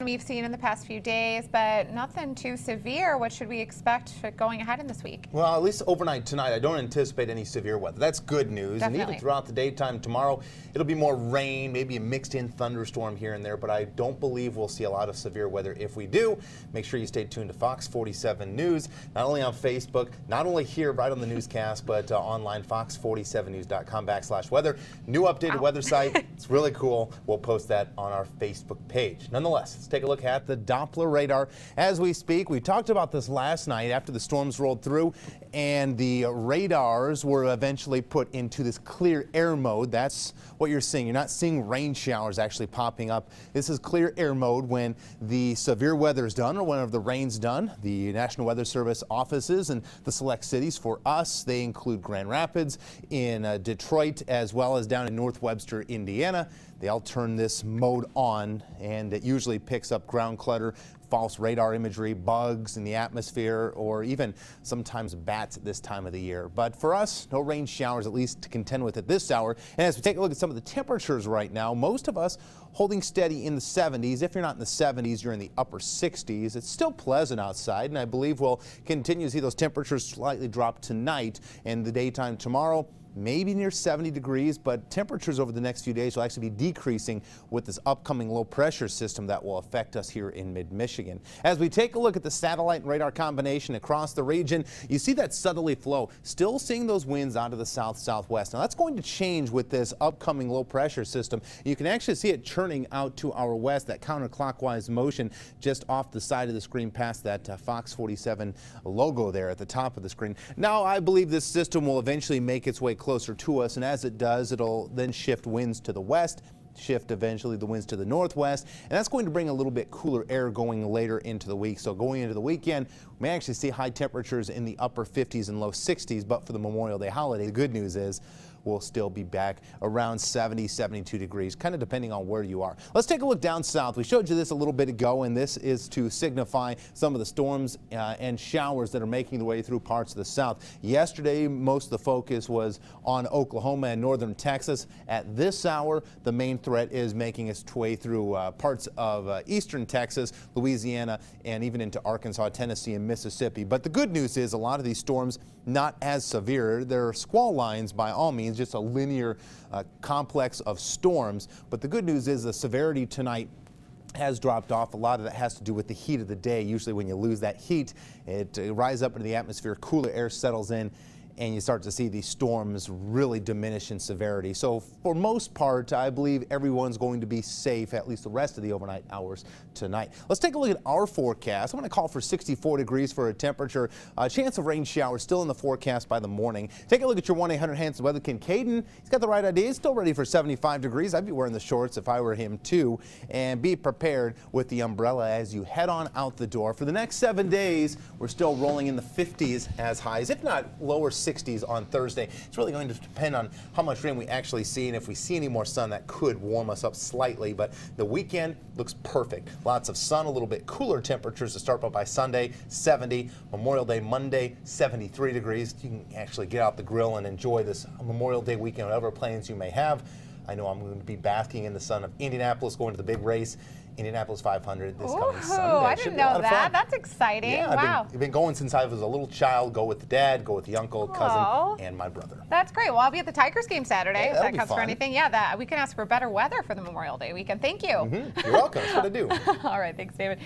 we've seen in the past few days, but nothing too severe. What should we expect going ahead in this week? Well, at least overnight tonight, I don't anticipate any severe weather. That's good news. Definitely. And even throughout the daytime tomorrow, it'll be more rain, maybe a mixed in thunderstorm here and there, but I don't believe we'll see a lot of severe weather. If we do, make sure you stay tuned to Fox 47 News, not only on Facebook, not only here right on the newscast, but online, fox47news.com/weather. New updated weather site. It's really cool. We'll post that on our Facebook page. Nonetheless, let's take a look at the Doppler radar as we speak. We talked about this last night after the storms rolled through and the radars were eventually put into this clear air mode. That's what you're seeing. You're not seeing rain showers actually popping up. This is clear air mode when the severe weather is done or whenever the rain's done. The National Weather Service offices and the select cities for us, they include Grand Rapids, in Detroit, as well as down in North Webster, Indiana. They all turn this mode on, and it usually picks up ground clutter, false radar imagery, bugs in the atmosphere, or even sometimes bats at this time of the year. But for us, no rain showers, at least to contend with at this hour. And as we take a look at some of the temperatures right now, most of us holding steady in the 70s. If you're not in the 70s, you're in the upper 60s. It's still pleasant outside, and I believe we'll continue to see those temperatures slightly drop tonight and the daytime tomorrow. Maybe near 70 degrees, but temperatures over the next few days will actually be decreasing with this upcoming low pressure system that will affect us here in mid-Michigan. As we take a look at the satellite and radar combination across the region, you see that southerly flow, still seeing those winds out of the south-southwest. Now that's going to change with this upcoming low pressure system. You can actually see it churning out to our west, that counterclockwise motion just off the side of the screen past that Fox 47 logo there at the top of the screen. Now I believe this system will eventually make its way closer to us, and as it does, it'll then shift winds to the west, shift eventually the winds to the northwest, and that's going to bring a little bit cooler air going later into the week. So going into the weekend, we may actually see high temperatures in the upper 50s and low 60s, but for the Memorial Day holiday, the good news is we'll still be back around 70, 72 degrees, kind of depending on where you are. Let's take a look down south. We showed you this a little bit ago, and this is to signify some of the storms and showers that are making their way through parts of the south. Yesterday, most of the focus was on Oklahoma and northern Texas. At this hour, the main threat is making its way through parts of eastern Texas, Louisiana, and even into Arkansas, Tennessee, and Mississippi. But the good news is a lot of these storms not as severe. They're squall lines by all means, just a linear complex of storms. But the good news is the severity tonight has dropped off. A lot of that has to do with the heat of the day. Usually when you lose that heat, it rises up into the atmosphere, cooler air settles in, and you start to see these storms really diminish in severity. So for most part, I believe everyone's going to be safe, at least the rest of the overnight hours tonight. Let's take a look at our forecast. I'm going to call for 64 degrees for a temperature. A chance of rain showers still in the forecast by the morning. Take a look at your 1-800-HANSON weather. Kincaidin, he's got the right idea. He's still ready for 75 degrees. I'd be wearing the shorts if I were him too. And be prepared with the umbrella as you head on out the door. For the next 7 days, we're still rolling in the 50s as highs, if not lower 60s on Thursday. It's really going to depend on how much rain we actually see, and if we see any more sun, that could warm us up slightly. But the weekend looks perfect. Lots of sun, a little bit cooler temperatures to start by Sunday, 70. Memorial Day Monday, 73 degrees. You can actually get out the grill and enjoy this Memorial Day weekend, whatever plans you may have. I know I'm going to be basking in the sun of Indianapolis, going to the big race, Indianapolis 500 this coming Sunday. I didn't know that. That's exciting. Yeah, wow. I've been going since I was a little child. Go with the dad, go with the uncle, cousin, and my brother. That's great. Well, I'll be at the Tigers game Saturday, if that counts fun for anything. Yeah, we can ask for better weather for the Memorial Day weekend. Thank you. You're welcome. That's what I do. All right. Thanks, David.